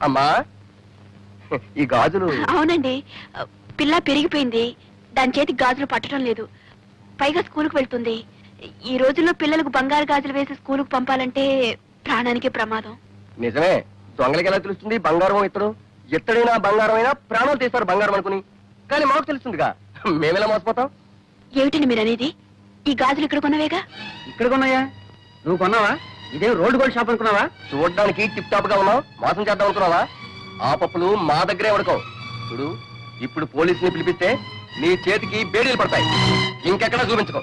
అమ్మా ఈ గాజులు. అవునండి, పిల్ల పెరిగిపోయింది, దాని చేతికి గాజులు పట్టడం లేదు, పైగా స్కూల్కి వెళ్తుంది. ఈ రోజుల్లో పిల్లలకు బంగారు గాజులు వేసి స్కూల్కి పంపాలంటే ప్రాణానికి ప్రమాదం. నిజమే, దొంగలకి ఎలా తెలుస్తుంది బంగారం ఇతడు? ఎత్తడైనా బంగారం అయినా ప్రాణాలు తీస్తారు బంగారం అనుకుని. కానీ మాకు తెలుస్తుందిగా, మేమెలా మోసపోతాం? ఏమిటండి మీరు అనేది? ఈ గాజులు ఇక్కడ కొన్నవేగా? ఇక్కడ కొన్నాయా? నువ్వు కొన్నావా? ఇదే రోడ్డు గోల్డ్ షాప్ అనుకున్నావా? చూడడానికి టిప్ టాప్ గా ఉన్నావు, మోసం చేద్దాం అనుకున్నావా? ఆ పప్పులు మా దగ్గరే ఉడకవు. చూడు, ఇప్పుడు పోలీసుని పిలిపిస్తే నీ చేతికి బేడీలు పడతాయి. ఇంకెక్కడా చూపించుకో.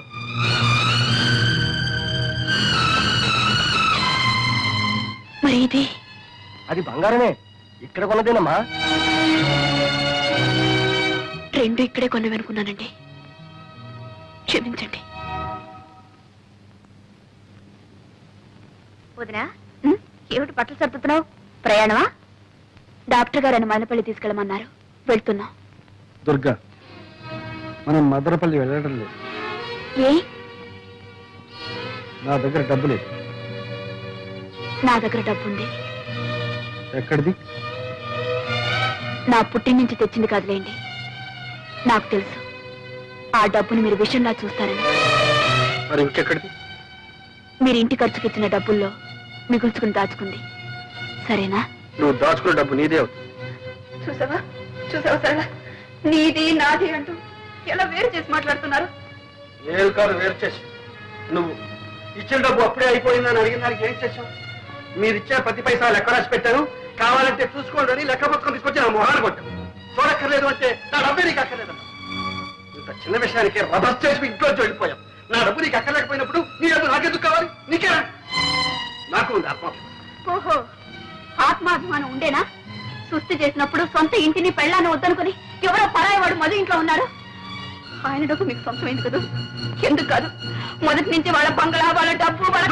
మరి ఇది? అది బంగారమే, ఇక్కడ కొన్నదేనమ్మా. రెండు ఇక్కడే కొన్నవనుకున్నానండి, క్షమించండి. వదినా, ఏమిటి బట్టలు సర్దుతున్నావు? ప్రయాణమా? డాక్టర్ గారు మదనపల్లి తీసుకెళ్ళమన్నారు, వెళ్తున్నాం. దుర్గా, మనం మదనపల్లి వెళ్ళడం లేదు. ఏ? నా దగ్గర డబ్బు లేదు. నా దగ్గర డబ్బుంది. ఎక్కడిది? నా పుట్టిన నుంచి తెచ్చింది కాదులేండి. నాకు తెలుసు ఆ డబ్బుని మీరు విషయంలా చూస్తారని. మరి ఇంకెక్కడిది? మీరు ఇంటి ఖర్చుకి ఇచ్చిన డబ్బుల్లో మిగుల్చుకుని దాచుకుంది. సరేనా? నువ్వు దాచుకున్న డబ్బు నీదే అవుతుంది. చూసావా చూసావా సరళ, నీది నాది అంటూ ఎలా వేరు చేసి మాట్లాడుతున్నారు. వేరు కాదు, వేరు చేసి. నువ్వు ఇచ్చిన డబ్బు అప్పుడే అయిపోయిందని అడిగిన దానికి ఏం చేశావు? మీరిచ్చే ప్రతి పైసా లెక్క రాసి పెట్టాను, కావాలంటే చూసుకోండి అని లెక్క పుస్తకం తీసుకొచ్చి నా మొహాన్ని కొట్టాను. చూడక్కర్లేదు అంటే నా డబ్బే నీకు అక్కర్లేదు. ఇంత చిన్న విషయానికి రభస్ చేసి ఇంట్లో వెళ్ళిపోయాం. నా డబ్బు నీకు అక్కర్లేకపోయినప్పుడు నీ డబ్బు నాకెందుకు కావాలి? నీకేనా? నాకు ఉంది ఆత్మాభిమానం. ఓహో, ఆత్మాభిమానం ఉండేనా? సుస్థి చేసినప్పుడు సొంత ఇంటిని పెళ్ళాన్ని వద్దనుకుని ఎవరో పరాయవాడు మధు ఇంట్లో ఉన్నారు. ఆయన డబ్బు మీకు సొంతమైంది కదా? ఎందుకు కాదు? మొదటి నుంచి వాళ్ళ బంగళా, వాళ్ళ డబ్బు, వాళ్ళ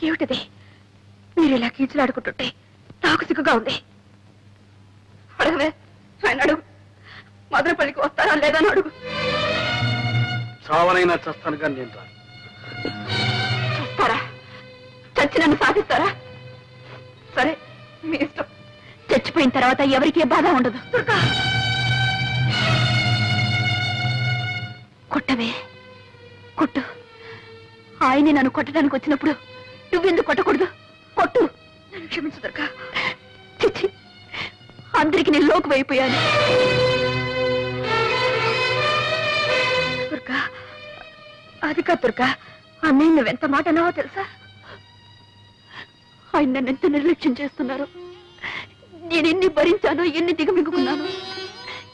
ఏమిటిది? మీరు ఇలా కీచులాడుకుంటుంటే నాకు సిగ్గుగా ఉంది. అడగవే, ఆయన అడుగు. మదనపల్లికి వస్తారా లేదా అని అడుగు. చావనైనా చస్తాను కానీ నేను రాను. చస్తారా? చచ్చి నన్ను సాధిస్తారా? సరే, మీ ఇష్టం. చచ్చిపోయిన తర్వాత ఎవరికీ బాధ ఉండదు. కొట్టవే, కొట్టు. ఆయన్ని నన్ను కొట్టడానికి వచ్చినప్పుడు నువ్వెందుకు కొట్టకూడదు? కొట్టు. నన్ను క్షమించు దుర్గా. చిచ్చి, అందరికి నేను లోకు అయిపోయాను. దుర్గా, అది కాదు దుర్గా, అన్నయ్య నువ్వెంత మాట అన్నావో తెలుసా? ఆయన నన్ను ఎంత నిర్లక్ష్యం చేస్తున్నారు. నేను ఎన్ని భరించానో, ఎన్ని దిగమింగుకున్నాను.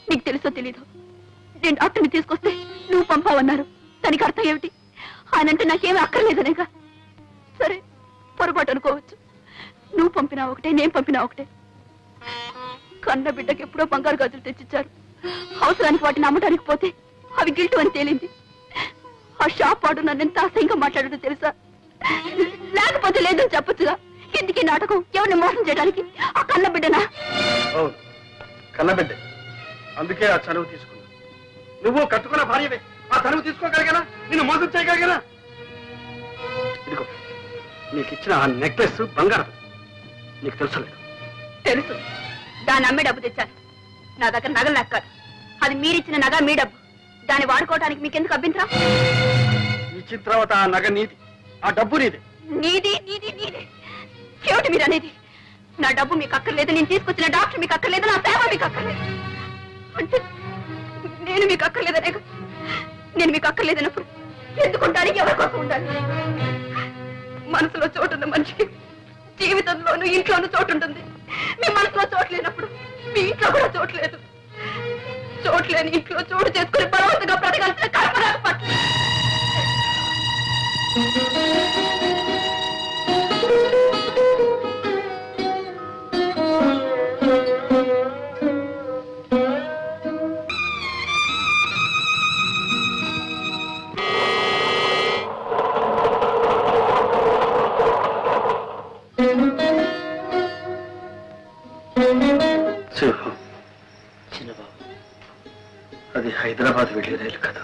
నీకు తెలుసో తెలీదు, నేను డాక్టర్ని తీసుకొస్తే నువ్వు పంపావన్నారు. దానికి అర్థం ఏమిటి? ఆయనంటే నాకేమీ అక్కర్లేదనేగా. సరే, పొరపాటు అనుకోవచ్చు. నువ్వు పంపినా ఒకటే, నేను పంపినా ఒకటే. కన్న బిడ్డకి ఎప్పుడో బంగారు గాజులు తెచ్చిచ్చారు. అవసరానికి వాటిని అమ్మడానికి పోతే అవి గిల్టు అని తేలింది. ఆ షాప్ వాడు నన్ను ఎంత అసహ్యంగా మాట్లాడదో తెలుసా? లేకపోతే లేదని చెప్పొచ్చుగా. ఎందుకీ నాటకం? ఎవరిని మోసం చేయడానికి? ఆ కన్న బిడ్డనా? కన్నబిడ్డ, అందుకే ఆ చనువు తీసుకున్నా. నువ్వు కట్టుకున్న భార్యవే, ఆ చనువు తీసుకోగలిగానా? నిన్ను మోసం చేయగలిగానా? ఇదిగో, నీకు ఇచ్చిన ఆ నెక్లెస్ బంగారం. నీకు తెలుసు లేదు? తెలుసు. దాన్ని అమ్మే డబ్బు తెచ్చాను. నా దగ్గర నగలు లెక్కాలి. అది మీరిచ్చిన నగ, మీ డబ్బు. దాన్ని వాడుకోవడానికి మీకెందుకు అభ్యంతరం? ఇచ్చిన తర్వాత ఆ నగ నీది, ఆ డబ్బు నీది. నీది నీది నీది ఏమిటి మీరు అనేది? నా డబ్బు మీకు అక్కర్లేదు, నేను తీసుకొచ్చిన డాక్టర్ మీకు అక్కర్లేదు, నా సేవ మీకు అక్కర్లేదు అంటే నేను మీకు అక్కర్లేదనే? నేను మీకు అక్కర్లేదన్నప్పుడు ఎందుకుంటానికి ఎవరి కోసం ఉండాలి? మనసులో చోటున్న మనిషికి జీవితంలోనూ ఇంట్లోనూ చోటు ఉంటుంది. మీ మనసులో చోటు లేనప్పుడు మీ ఇంట్లో కూడా చోటు లేదు. చోటు లేని ఇంట్లో చోటు చేసుకుని బలవంతంగా బ్రతకాల్సిన కల్పన పట్ల చిన్నబాబు, అది హైదరాబాద్ వెళ్ళే రైలు కదా.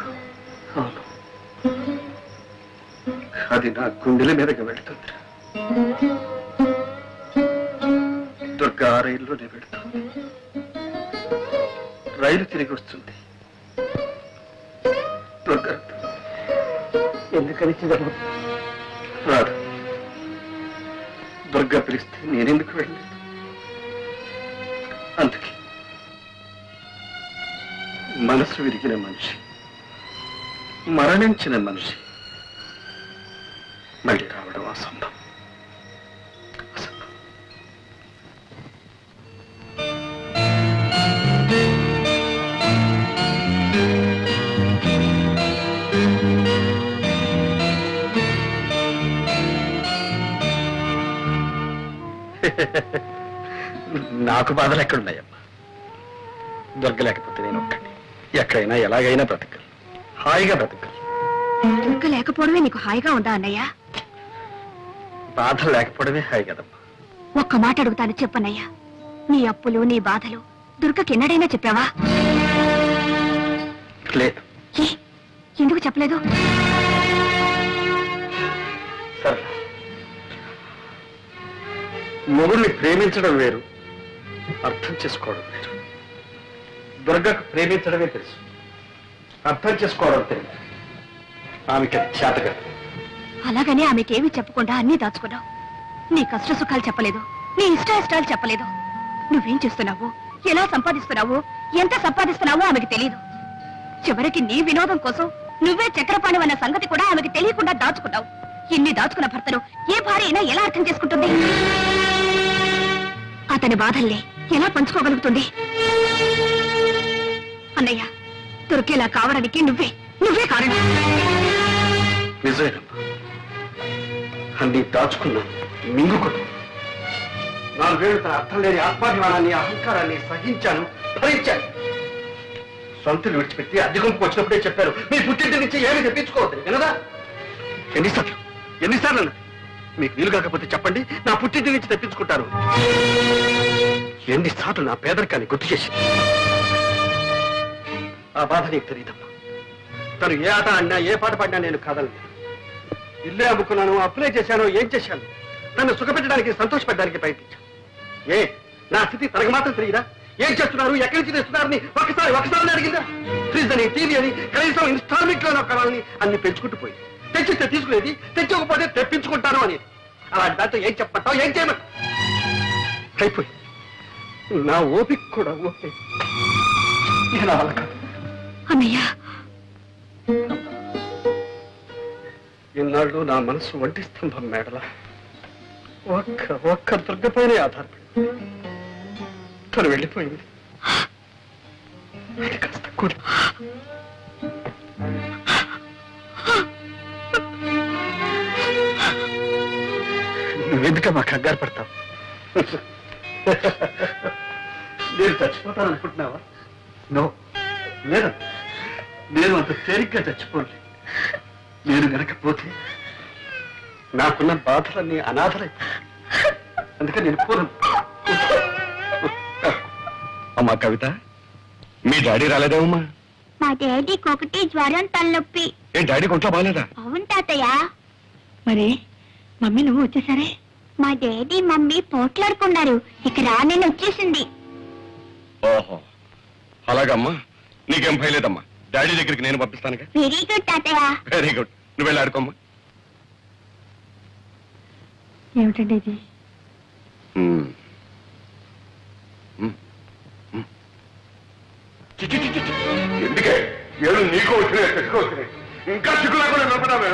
అది నా గుండెల మీదకి వెళ్తుంది. దుర్గా రైల్లోనే వెళుతుంది. రైలు తిరిగి వస్తుంది. దుర్గా ఎందుకని చిదరు రాదు. దుర్గా పిలిస్తే నేనెందుకు వెళ్ళలేదు? అందుకే మనసు విరిగిన మనిషి, మరణించిన మనిషి మళ్ళీ రావడం అసంభవం. నాకు బాధలు ఎక్కడున్నాయమ్మా? దొరకలేకపోతే నేను ఒక్కడిని ఎక్కడైనా ఎలాగైనా బ్రతకగలను, హాయిగా బ్రతకగలను. దుర్గ లేకపోవడమే నీకు హాయిగా ఉందా అన్నయ్య? బాధలు లేకపోవడమే హాయి కదమ్మా. ఒక్క మాట అడుగుతాను, చెప్పన్నయ్యా. నీ అప్పులు, నీ బాధలు దుర్గకి ఎన్నడైనా చెప్పావా? లేదు. ఏ, ఎందుకు చెప్పలేదు? సరే, మొగుడిని ప్రేమించడం వేరు, అర్థం చేసుకోవడం వేరు. దుర్గకు ప్రేమించడమే తెలుసు, అర్థం చేసుకోవడం తెలియదు. ఆమెకి అది చేతగా. అలాగని ఆమెకేమీ చెప్పకుండా అన్నీ దాచుకున్నావు. నీ కష్ట సుఖాలు చెప్పలేదు, నీ ఇష్టాయిష్టాలు చెప్పలేదు. నువ్వేం చేస్తున్నావు, ఎలా సంపాదిస్తున్నావు, ఎంత సంపాదిస్తున్నావో ఆమెకి తెలియదు. చివరికి నీ వినోదం కోసం నువ్వే చక్రపాణి అన్న సంగతి కూడా ఆమెకి తెలియకుండా దాచుకున్నావు. ఇన్ని దాచుకున్న భర్తను ఏ భార్య అయినా ఎలా అర్థం చేసుకుంటుంది? అతని బాధల్ని ఎలా పంచుకోగలుగుతుంది? అన్నయ్య, దొరికేలా కావడానికి నువ్వే కారణం. నిజమేనమ్మా, అన్ని దాచుకున్నాను, మింగుకున్నాను. 4 ఏళ్ళు తన అర్థం లేని ఆత్మాభిమానాన్ని, అహంకారాన్ని సహించాను, భరించాను. సొంతలు విడిచిపెట్టి అద్దెకుంపుకు వచ్చినప్పుడే చెప్పారు, మీ పుట్టింటి నుంచి ఏమీ తెప్పించుకోవద్దు వినదా? ఎన్నిసార్లు మీకు వీలు కాకపోతే చెప్పండి, నా పుట్టింటి నుంచి తెప్పించుకుంటాను. ఎన్నిసార్లు నా పేదరికాన్ని గుర్తు చేసి. ఆ బాధ నీకు తెలియదమ్మా. తను ఏ ఆట ఆడినా, ఏ పాట పాడినా నేను కాదలేదు. ఇల్లే అమ్ముకున్నాను, అప్లై చేశాను, ఏం చేశాను? నన్ను సుఖపెట్టడానికి, సంతోషపెట్టడానికి ప్రయత్నించాను. నా స్థితి తనకు మాత్రం తెలియదా? ఏం చేస్తున్నారు, ఎక్కడి నుంచి తెస్తున్నారని ఒకసారి అడిగిందా? ఫ్రిడ్జ్ అని, టీవీ అని, కనీసం ఇన్స్టాల్మెంట్ లో కావాలని అన్ని పెంచుకుంటూ పోయింది. తెచ్చిస్తే తీసుకునేది, తెచ్చకపోతే తెప్పించుకుంటాను అని. అలాంటి దాంతో ఏం చెప్పమంటావు, ఏం చేయమంటావు? అయిపోయి నా ఓపిక కూడా ఓకే. నేను వాళ్ళ కాదు. అన్నయ్య, ఇన్నాళ్ళు నా మనసు ఒంటి స్తంభం మేడల ఒక్క దుర్గపైనే ఆధారపడి తను వెళ్ళిపోయింది. అది కాస్త కూలి. నువ్వెందుక మా కంగారు పడతావు? నేను చచ్చిపోతాను అనుకుంటున్నావా? నో, లేదు. నేను అంత తేలిగ్గా చచ్చిపోలే. నేను గనకపోతే నాకున్న బాధలన్నీ అనాథలైపోయి. అందుకే నేను పోను. అమ్మా కవిత, మీ డాడీ రాలేదేమమ్మా? మా డాడీకి ఒకటి జ్వరం, తలనొప్పి. ఏ డాడీ కొంట్లో బాగాలేదా? అవును తాతయ్య. మరి మమ్మీ నువ్వు వచ్చేసరే? మా డాడీ మమ్మీ పోట్లాడుకున్నారు, ఇక నేను వచ్చేసింది. ఓహో, అలాగమ్మా. నీకేం భయలేదమ్మా, డాడీ దగ్గరికి నేను పంపిస్తానుగా. వెరీ గుడ్ తాతయ్య. Very good. నువ్వు వెళ్ళి ఆడుకోమ్మా. ఏమిటండి ఇది? ఎందుకే ఏడు నీకు వచ్చినాయి, చెట్టుకు వచ్చినాయి. ఇంకా చిక్కు లేకుండా నిలబడామే.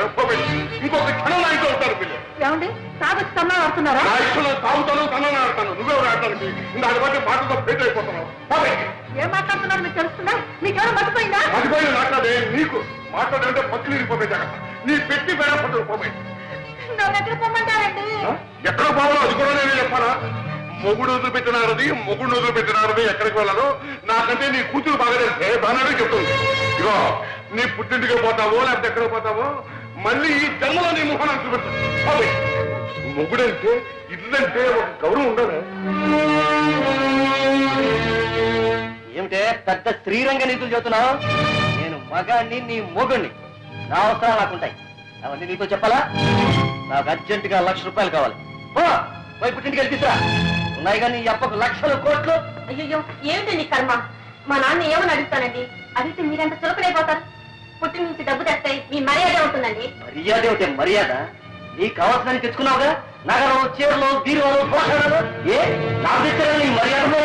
ఇంకొక క్షణం నా ఇంట్లో ఉంటారు పిల్లలు. ఏమండి, తాగొచ్చి తన్నా ఆడుతున్నారా? నా ఇష్టంలో తాగుతాను, తనని ఆడతాను. నువ్వెవరు ఆడటానికి? దాని బట్టి మాటలతో ఫెయిల్ అయిపోతున్నావు. ఏం మాట్లాడుతున్నారు మీకు తెలుస్తుందా? మీకేమైనా మర్చిపోయిందా? మర్చిపోయి మాట్లాడే నీకు మాట్లాడాలంటే పచ్చులు ఇరిగిపోతాయి. జాగ్రత్త. నీ పెట్టి పేడ పట్టులు పోతాయి. నన్ను ఎక్కడ పొమ్మంటారండి? ఎక్కడ పోవాలో అది కూడా నేను చెప్పాలా? మొగుడు వదిలిపెట్టినారది, మొగుడు వదిలిపెట్టినారది ఎక్కడికి వెళ్ళాలో నాకంటే నీ కూతురు బాగా తెలిసే బాగానే చెప్తుంది. ఇగో, నీ పుట్టింటికి పోతావో లేకపోతే ఎక్కడ పోతావో మళ్ళీ ఈ జన్మలో నీ ముఖాన్ని చూపెడతావు. మొగుడంటే, ఇల్లంటే ఒక గౌరవం ఉండాలి. ఏమిటే పెద్ద శ్రీరంగ నీతులు చెబుతున్నావు? నేను మగాణ్ణి, నీ మొగుణ్ణి. నా అవసరాలు నాకుంటాయి. అవన్నీ నీతో చెప్పాలా? నాకు అర్జెంటుగా 1,00,000 రూపాయలు కావాలి. పోయి పుట్టింటికి వెళ్ళి తీసురా. ఉన్నాయి కానీ ఈ అప్పకు లక్షలు కోట్లు. అయ్యో ఏమిటి నీ కర్మ? మా నాన్న ఏమని అడుగుతానండి? అడిగితే మీరెంత చులకలైపోతారు. పుట్టిన నుంచి డబ్బు తెస్తే మీ మర్యాద ఉంటుందండి. మర్యాద ఏమిటి మర్యాద? నీకు కావాల్సిన తెచ్చుకున్నావుగా, నగరం, చీరలు, బీరువాలు, పోషణలు. ఏ నాకు తెచ్చారా నీ మర్యాద?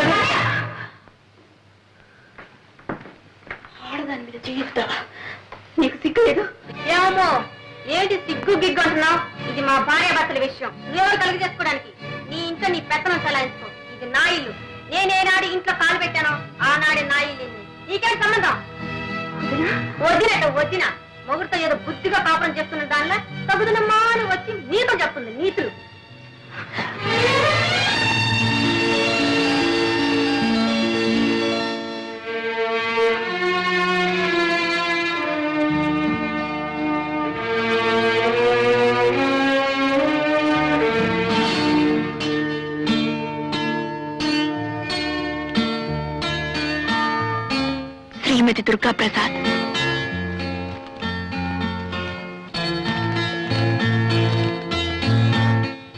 ఆడదాని మీద చేయిస్తావా? నీకు సిగ్గు లేదు? ఏమో ఏంటి సిగ్గు గిగ్గు అంటున్నావు? ఇది మా భార్య భర్తల విషయం. నువ్వెవరు కలిగి చేసుకోవడానికి? నీ ఇంట్లో నీ పెత్తనం చలాయించుకో. ఇది నా ఇల్లు. నేనేనాడు ఇంట్లో కాలు పెట్టానో ఆనాడే నా ఇల్లు. నీకేం సంబంధం? వదిన మొగుడితో ఏదో బుద్ధిగా కాపురం చేస్తున్న దానిలో తగుదనమ్మా అని వచ్చి నీతో చెప్తుంది నీతులు. శ్రీమతి దుర్గా ప్రసాద్.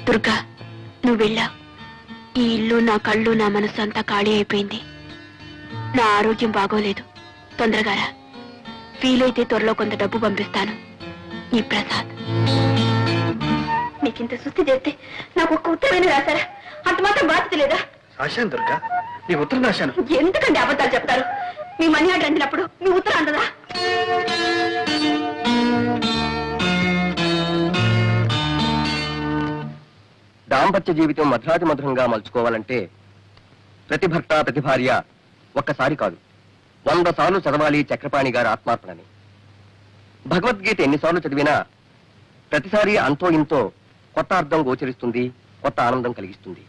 దుర్గా, నువ్వు వెళ్ళావు. ఈ ఇల్లు, నా కళ్ళు, నా మనసు అంతా ఖాళీ అయిపోయింది. నా ఆరోగ్యం బాగోలేదు. తొందరగా రా. వీలైతే త్వరలో కొంత డబ్బు పంపిస్తాను. నీ ప్రసాద్. మీకింత సుస్థి చేస్తే నాకు ఒక్క ఉత్తరమైన రాశారా? అంత మాత్రం బాధ్యత లేదా? రాశాను దుర్గా, నీ ఉత్తరం రాశాను. ఎందుకండి అబద్ధాలు చెప్తారు? మీ మనీ ఆర్డర్ అందినప్పుడు మీ ఉత్తరం అందదా? దాంపత్య జీవితం మధురాతి మధురంగా మలుచుకోవాలంటే ప్రతి భర్త ప్రతి భార్య ఒక్కసారి కాదు 100 సార్లు చదవాలి చక్రపాణి గారి ఆత్మార్పణని. భగవద్గీత ఎన్నిసార్లు చదివినా ప్రతిసారి అంతో ఇంతో కొత్త అర్థం గోచరిస్తుంది, కొత్త ఆనందం కలిగిస్తుంది.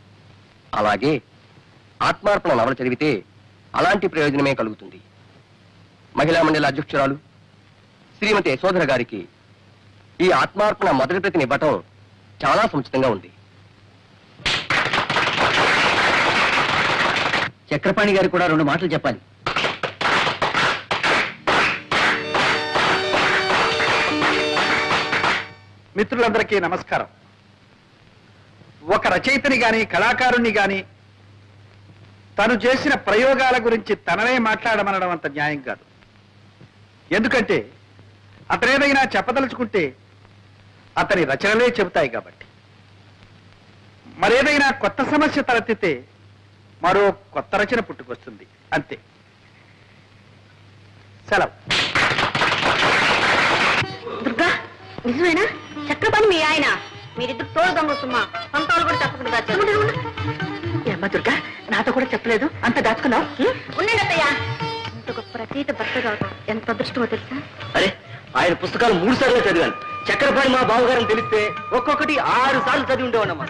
అలాగే ఆత్మార్పణ నవల చదివితే అలాంటి ప్రయోజనమే కలుగుతుంది. మహిళా మండలి అధ్యక్షురాలు శ్రీమతి యశోధర గారికి ఈ ఆత్మార్పణ మొదటి ప్రతిని ఇవ్వటం చాలా సముచితంగా ఉంది. చక్రపాణి గారు కూడా 2 మాటలు చెప్పాలి. మిత్రులందరికీ నమస్కారం. ఒక రచయితని గాని కళాకారుణ్ణి గాని తను చేసిన ప్రయోగాల గురించి తననే మాట్లాడమనడం అంత న్యాయం కాదు. ఎందుకంటే అతనేదైనా చెప్పదలుచుకుంటే అతని రచనలే చెబుతాయి కాబట్టి. మరేదైనా కొత్త సమస్య తలెత్తితే మరో కొత్త రచన పుట్టుకొస్తుంది, అంతే. సెలవు. దుర్గా, నిజమేనా? చక్రపాణి మీ ఆయన? మీరిద్దరు తోడు దొంగతుమ్మా. సొంతాలు కూడా చెప్పకుండా అమ్మ దుర్గా, నాతో కూడా చెప్పలేదు, అంత దాచుకున్నావు. ఉండండి అత్తయ్య. ఇంత గొప్ప రచయిత భర్త కావటం ఎంత అదృష్టమో తెలుసా? అరే, ఆయన పుస్తకాలు 3 సార్లు చదివాను. చక్రపాణి మా బావగారని తెలిస్తే ఒక్కొక్కటి 6 సార్లు చదివి ఉండేవాడమ్మా.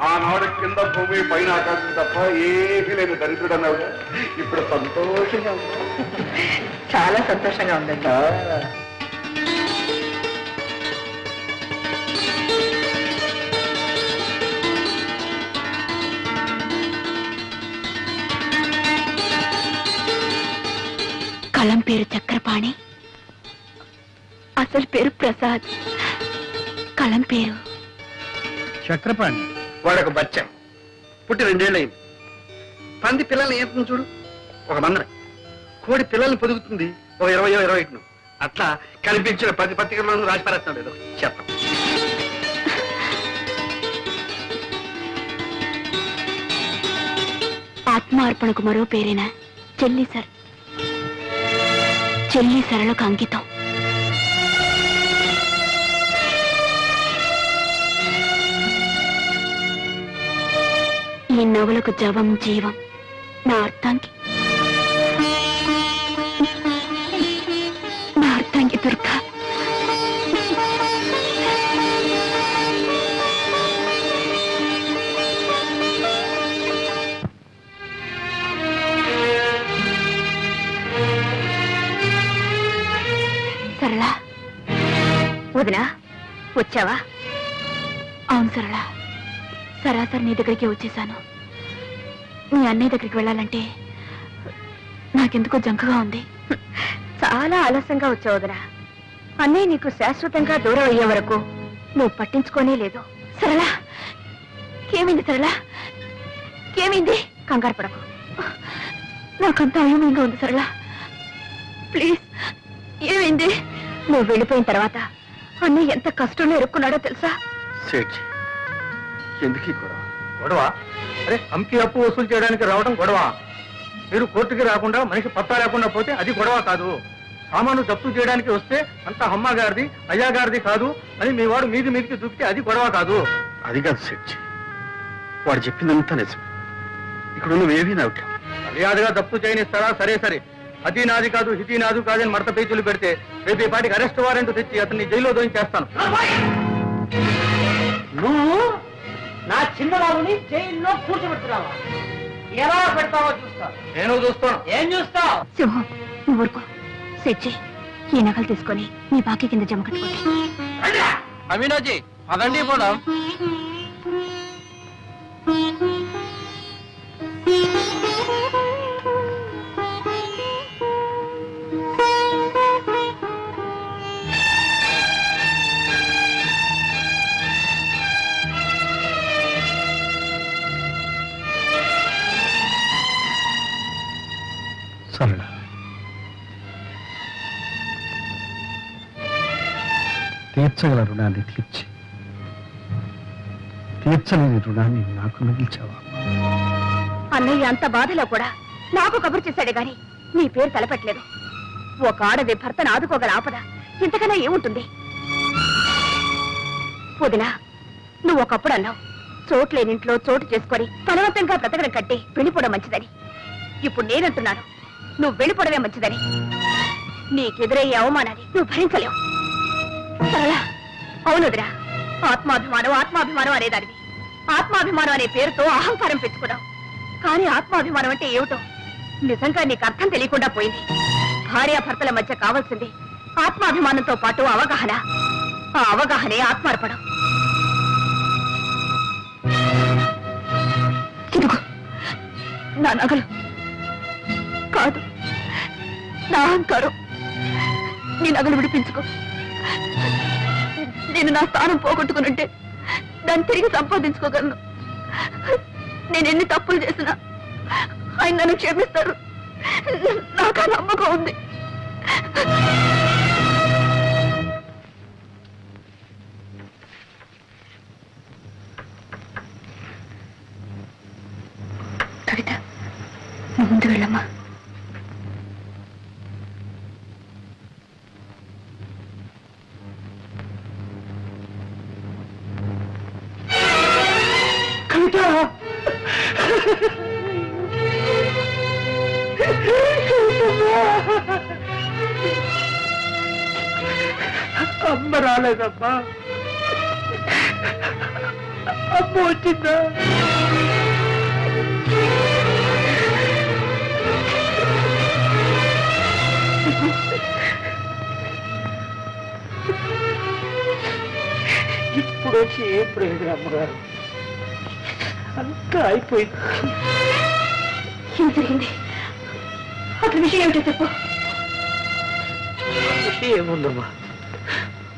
ఆనాడు కింద భూమి పైన ఆకాశం తప్ప ఏమీ లేని దరిద్రుడు అన్నావు. ఇప్పుడు సంతోషంగా చాలా సంతోషంగా ఉందండి. కలం పేరు చక్రపాణి, అసలు పేరు ప్రసాద్. కలం పేరు చక్రపాణి. వాడొక బచ్చ పుట్టి 2 ఏళ్ళయింది. పంది పిల్లల్ని ఏం చూడు, ఒక మందర. కోడి పిల్లల్ని పొదుగుతుంది ఒక 20-21. అట్లా కనిపించిన 10 పత్రికల్లోనూ రాసి పారేస్తున్నాడు ఏదో చెప్పం. ఆత్మార్పణకు మరో పేరేనా? చెల్లి సరళకు అంకితం. ఈ నవలకు జవం జీవం నా అర్థానికి దుర్గా. సరళ, వదినా వచ్చావా? అవును సరళ, సరాసరి నీ దగ్గరికి వచ్చేసాను. నీ అన్నయ్య దగ్గరికి వెళ్ళాలంటే నాకెందుకో జంకగా ఉంది. చాలా ఆలస్యంగా వచ్చావు వదినా. అన్నయ్య నీకు శాశ్వతంగా దూరం అయ్యే వరకు నువ్వు పట్టించుకోనే లేదు. సరళ, ఏమైంది సరళ? ఏమైంది? కంగారు పడకు, నాకంతా అయోమయంగా ఉంది సరళ. ప్లీజ్, ఏమైంది? నువ్వు వెళ్ళిపోయిన తర్వాత అన్నయ్య ఎంత కష్టంలో ఇరుక్కున్నాడో తెలుసా? సేఠ్, ఎందుకు గొడవ? అరే, అమ్కి అప్పు వసూలు చేయడానికి రావడం గొడవ. మీరు కోర్టుకి రాకుండా మనిషి పత్తా లేకుండా పోతే అది గొడవ కాదు. సామాను జప్తు చేయడానికి వస్తే అంత అమ్మ గారిది అయ్యా గారిది కాదు అని మీ వాడు మీదికి దూకితే అది గొడవ కాదు. అది కాదు సేఠ్, వాడు చెప్పిందంతా నిజం. ఇక్కడ నువ్వేవీ నవ్వు మర్యాదగా జప్తు చేయనిస్తారా? సరే సరే, అది నాది కాదు ఇది నాది కాదని మడత పేచీలు పెడితే రేపు ఈ పాటికి అరెస్ట్ వారెంట్ తెచ్చి అతన్ని జైల్లో దోయించేస్తాను. నువ్వు నా చిన్నబాబుని జైల్లో కూర్చోబెడుతున్నావా? ఎలా పెడతావో చూస్తా. నేను చూస్తాను. ఏం చూస్తావు? సింహం, నువ్వు ఊరుకో. సెచ్చి, ఈ నగలు తీసుకొని నీ బాకీ కింద జమ కట్టుకోండి. అమీనాజీ, అదండి పోదాం. సరళ, తీర్చగల రుణాన్ని తీర్చి తీర్చలేని రుణాన్ని నాకు మిగిల్చావా? అన్నయ్య అంత బాధలో కూడా నాకు కబురు చేశాడే గాని నీ పేరు తలపెట్టలేదు. ఒక ఆడది భర్తను ఆదుకోగల ఆపద ఇంతకన్నా ఏముంటుంది? వదినా, నువ్వు ఒకప్పుడు అన్నావు చోట్లేనింట్లో చోటు చేసుకొని బలవంతంగా బ్రతకడం కట్టి వెళ్ళిపోవడం మంచిదని. ఇప్పుడు నేనంటున్నాను నువ్వు వెళ్ళిపోవడమే మంచిదని. నీకెదురయ్యే అవమానాన్ని నువ్వు భరించలేవు. సరళ, అవునుదిరా, ఆత్మాభిమానం ఆత్మాభిమానం అనేదానివి. ఆత్మాభిమానం అనే పేరుతో అహంకారం పెంచుకున్నావు. కానీ ఆత్మాభిమానం అంటే ఏమిటో నిజంగా నీకు అర్థం తెలియకుండా పోయింది. భార్యాభర్తల మధ్య కావాల్సింది ఆత్మాభిమానంతో పాటు అవగాహన. ఆ అవగాహనే ఆత్మార్పణం. ఇదిగో నా నగలు. కాదు, నా అహంకారం. నీ నగలు విడిపించుకో. నేను నా స్థానం పోగొట్టుకునుంటే దాన్ని తిరిగి సంపాదించుకోగలను. నేను ఎన్ని తప్పులు చేసినా ఆయన నన్ను క్షమిస్తారు. నాకు ఆ నమ్మకం ఉంది. కవిత, నువ్వు ముందు వెళ్ళమ్మా. అమ్మ రాలేదమ్మా. అమ్మ వచ్చిందా? ఇప్పుడు వచ్చి ఏం ప్రయోజనం అమ్మగారు? అంతా అయిపోయింది. ఏం జరిగింది? అసలు విషయం ఏమిటో చెప్పు. విషయం ఏముందమ్మా,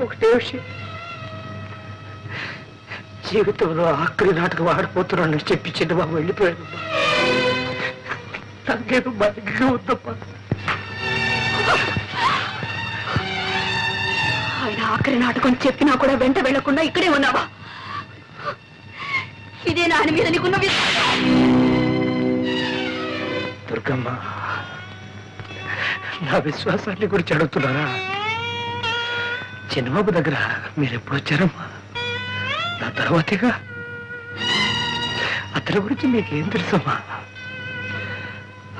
ఒకటే విషయం. జీవితంలో ఆఖరి నాటకం ఆడిపోతున్నానని చెప్పి చిన్నబాబు వెళ్ళిపోయాను. నాకేదో బతిగా ఉందమ్మా. ఆయన ఆఖరి నాటకం చెప్పినా కూడా వెంట వెళ్లకుండా ఇక్కడే ఉన్నావా? ఇదే నా ఆయన మీద నీకున్న దుర్గమ్మ, నా విశ్వాసాన్ని గురించి అడుగుతున్నారా? చిన్నబాబు దగ్గర మీరెప్పుడు వచ్చారమ్మా? నా తర్వాతేగా. అతని గురించి మీకేం తెలుసమ్మా?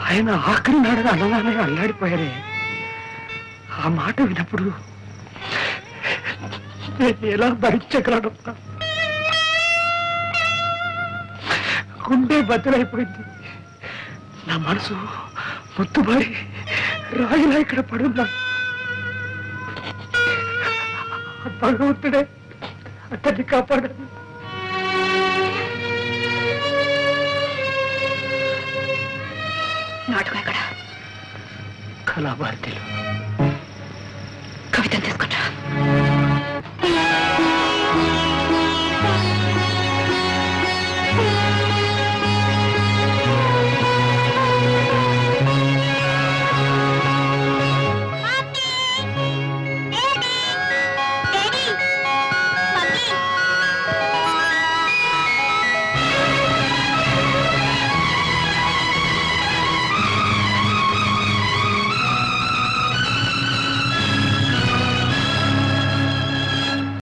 ఆయన ఆఖరి నాడని అన్నదానే అల్లాడిపోయారే. ఆ మాట విన్నప్పుడు నేను ఎలా భరించగలనమ్మా? గుండె బద్దలైపోయింది. నా మనసు మొత్తుబడి రాయిలా ఇక్కడ పడున్నా. భగవంతుడే అతన్ని కాపాడాలి. నాటకం ఎక్కడ? కళాభారతిలో. కవితను తీసుకుని డాక్టర్